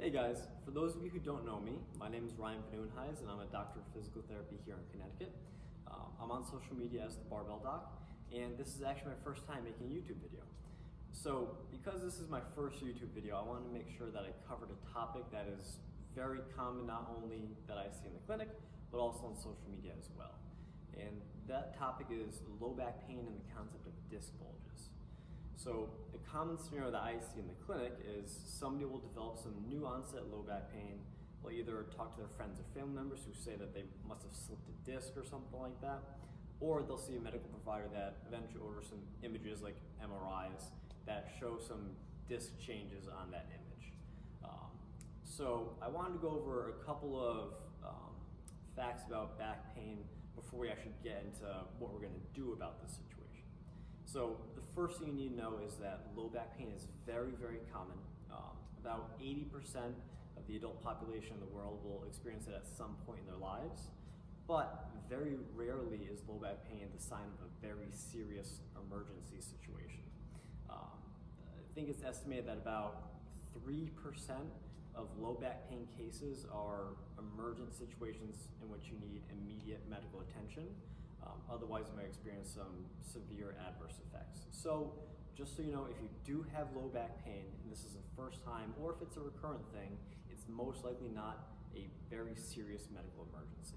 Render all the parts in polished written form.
Hey guys, for those of you who don't know me, my name is Ryan Van and I'm a doctor of physical therapy here in Connecticut. I'm on social media as the Barbell Doc, and this is actually my first time making a YouTube video. So because this is my first YouTube video, I wanted to make sure that I covered a topic that is very common, not only that I see in the clinic, but also on social media as well. And that topic is low back pain and the concept of disc bulges. So a common scenario that I see in the clinic is somebody will develop some new onset low back pain. They'll either talk to their friends or family members who say that they must have slipped a disc or something like that, or they'll see a medical provider that eventually orders some images like MRIs that show some disc changes on that image. So I wanted to go over a couple of facts about back pain before we actually get into what we're going to do about this situation. So the first thing you need to know is that low back pain is very, very common. About 80% of the adult population in the world will experience it at some point in their lives, but very rarely is low back pain the sign of a very serious emergency situation. I think it's estimated that about 3% of low back pain cases are emergent situations in which you need immediate medical attention. Otherwise, you might experience some severe adverse effects. So just so you know, if you do have low back pain, and this is the first time, or if it's a recurrent thing, it's most likely not a very serious medical emergency.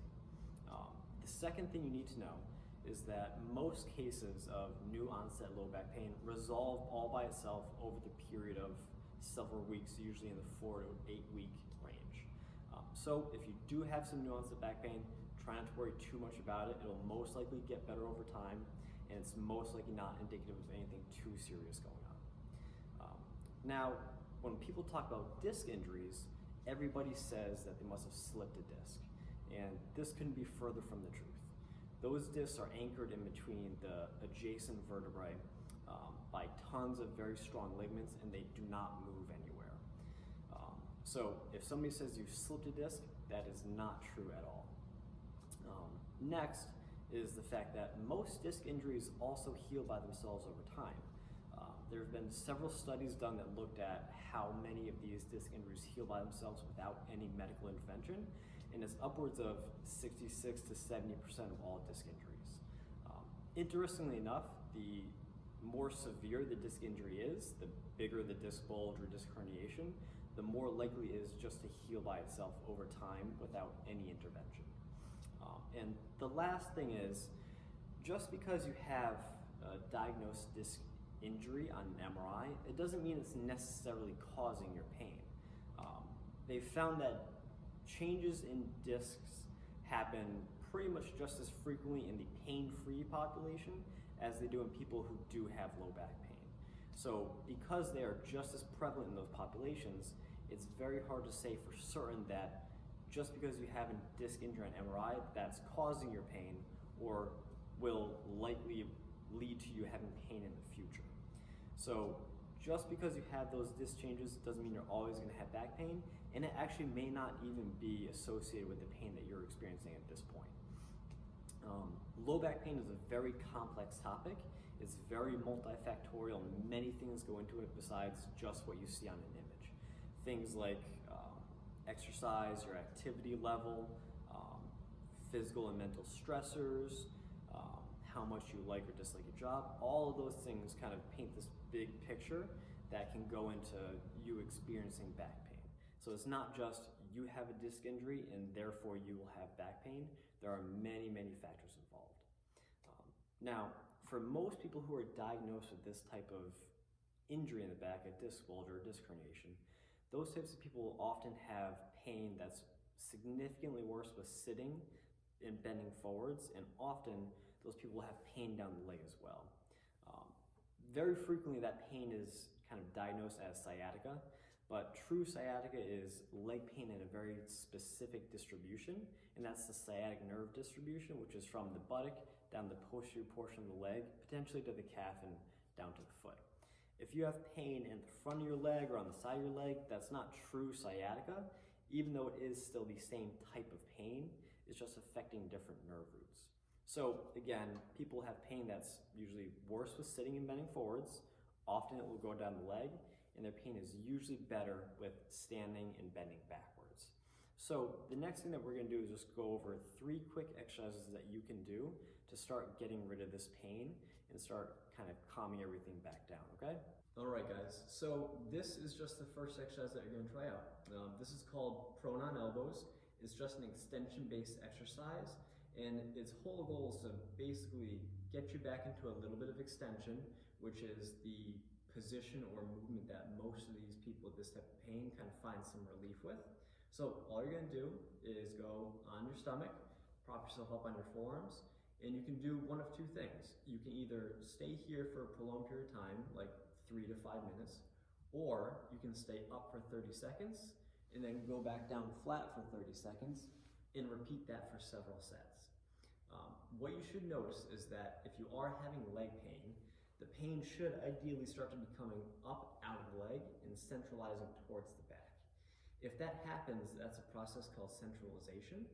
The second thing you need to know is that most cases of new onset low back pain resolve all by itself over the period of several weeks, usually in the 4 to 8 week range. So if you do have some new onset back pain, try not to worry too much about it. It'll most likely get better over time, and it's most likely not indicative of anything too serious going on. Now, when people talk about disc injuries, everybody says that they must have slipped a disc, and this couldn't be further from the truth. Those discs are anchored in between the adjacent vertebrae by tons of very strong ligaments, and they do not move anywhere. So if somebody says you've slipped a disc, that is not true at all. Next is the fact that most disc injuries also heal by themselves over time. There have been several studies done that looked at how many of these disc injuries heal by themselves without any medical intervention, and it's upwards of 66 to 70% of all disc injuries. Interestingly enough, the more severe the disc injury is, the bigger the disc bulge or disc herniation, the more likely it is just to heal by itself over time without any intervention. And the last thing is, just because you have a diagnosed disc injury on an MRI, it doesn't mean it's necessarily causing your pain. They've found that changes in discs happen pretty much just as frequently in the pain-free population as they do in people who do have low back pain. So because they are just as prevalent in those populations, it's very hard to say for certain that just because you have a disc injury on MRI, that's causing your pain or will likely lead to you having pain in the future. So just because you have those disc changes doesn't mean you're always going to have back pain, and it actually may not even be associated with the pain that you're experiencing at this point. Low back pain is a very complex topic. It's very multifactorial, and many things go into it besides just what you see on an image. Things like exercise, your activity level, physical and mental stressors, how much you like or dislike your job. All of those things kind of paint this big picture that can go into you experiencing back pain. So it's not just you have a disc injury and therefore you will have back pain. There are many, many factors involved. Now, for most people who are diagnosed with this type of injury in the back, a disc bulge or a disc herniation, those types of people will often have pain that's significantly worse with sitting and bending forwards, and often those people will have pain down the leg as well. Very frequently that pain is kind of diagnosed as sciatica, but true sciatica is leg pain in a very specific distribution, and that's the sciatic nerve distribution, which is from the buttock down the posterior portion of the leg, potentially to the calf and down to the foot. If you have pain in the front of your leg or on the side of your leg, that's not true sciatica, even though it is still the same type of pain. It's just affecting different nerve roots. So again, people have pain that's usually worse with sitting and bending forwards. Often it will go down the leg, and their pain is usually better with standing and bending backwards. So the next thing that we're gonna do is just go over 3 quick exercises that you can do to start getting rid of this pain and start kind of calming everything back down, okay? All right, guys, so this is just the first exercise that you're gonna try out. This is called prone on elbows. It's just an extension-based exercise, and its whole goal is to basically get you back into a little bit of extension, which is the position or movement that most of these people with this type of pain kind of find some relief with. So all you're gonna do is go on your stomach, prop yourself up on your forearms, and you can do one of 2 things. You can either stay here for a prolonged period of time, like 3 to 5 minutes, or you can stay up for 30 seconds and then go back down flat for 30 seconds and repeat that for several sets. What you should notice is that if you are having leg pain, the pain should ideally start to be coming up out of the leg and centralizing towards the back. If that happens, that's a process called centralization,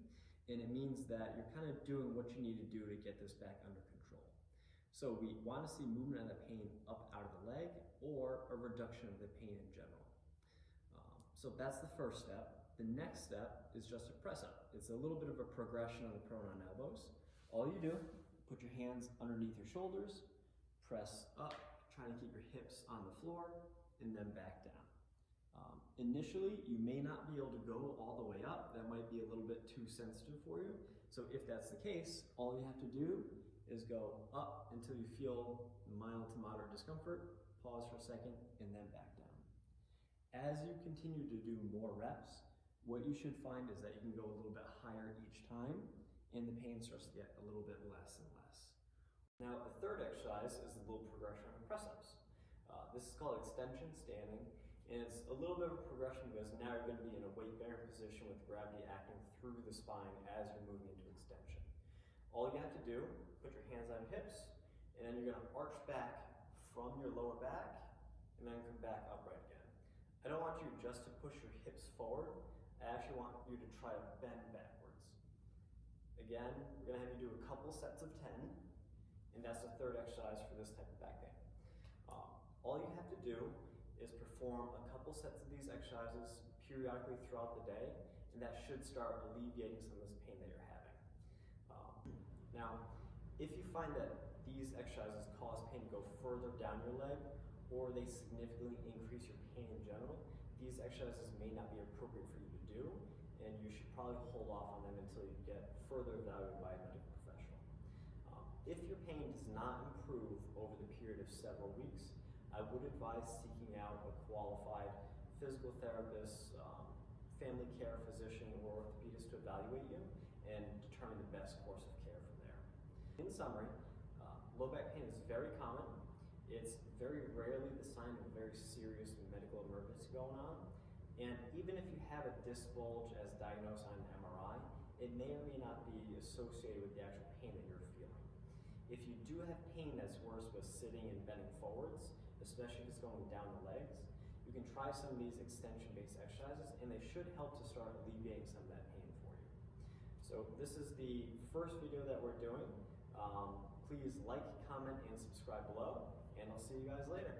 and it means that you're kind of doing what you need to do to get this back under control. So we want to see movement of the pain up out of the leg or a reduction of the pain in general. So that's the first step. The next step is just a press up. It's a little bit of a progression on the prone on elbows. All you do, put your hands underneath your shoulders, press up, trying to keep your hips on the floor, and then back down. Initially, you may not be able to go all the way up. That might be a little bit too sensitive for you. So if that's the case, all you have to do is go up until you feel mild to moderate discomfort, pause for a second, and then back down. As you continue to do more reps, what you should find is that you can go a little bit higher each time, and the pain starts to get a little bit less and less. Now, the third exercise is the little progression of press-ups. This is called extension standing, and it's a little bit of a progression because now you're going to be in a weight-bearing position with gravity acting through the spine as you're moving into extension. All you have to do, put your hands on your hips, and then you're going to arch back from your lower back, and then come back upright again. I don't want you just to push your hips forward. I actually want you to try to bend backwards. Again, we're going to have you do a couple sets of 10, and that's the third exercise for this type of back pain. All you have to do is perform a couple sets of these exercises periodically throughout the day, and that should start alleviating some of this pain that you're having. Now, if you find that these exercises cause pain to go further down your leg, or they significantly increase your pain in general, these exercises may not be appropriate for you to do, and you should probably hold off on them until you get further evaluated by a medical professional. If your pain does not improve over the period of several weeks, I would advise seeking out a qualified physical therapist, family care physician, or orthopedist to evaluate you and determine the best course of care from there. In summary, low back pain is very common. It's very rarely the sign of a very serious medical emergency going on. And even if you have a disc bulge as diagnosed on an MRI, it may or may not be associated with the actual pain that you're feeling. If you do have pain that's worse with sitting and bending forwards, especially if it's going down the legs, you can try some of these extension-based exercises, and they should help to start alleviating some of that pain for you. So this is the first video that we're doing. Please like, comment, and subscribe below, and I'll see you guys later.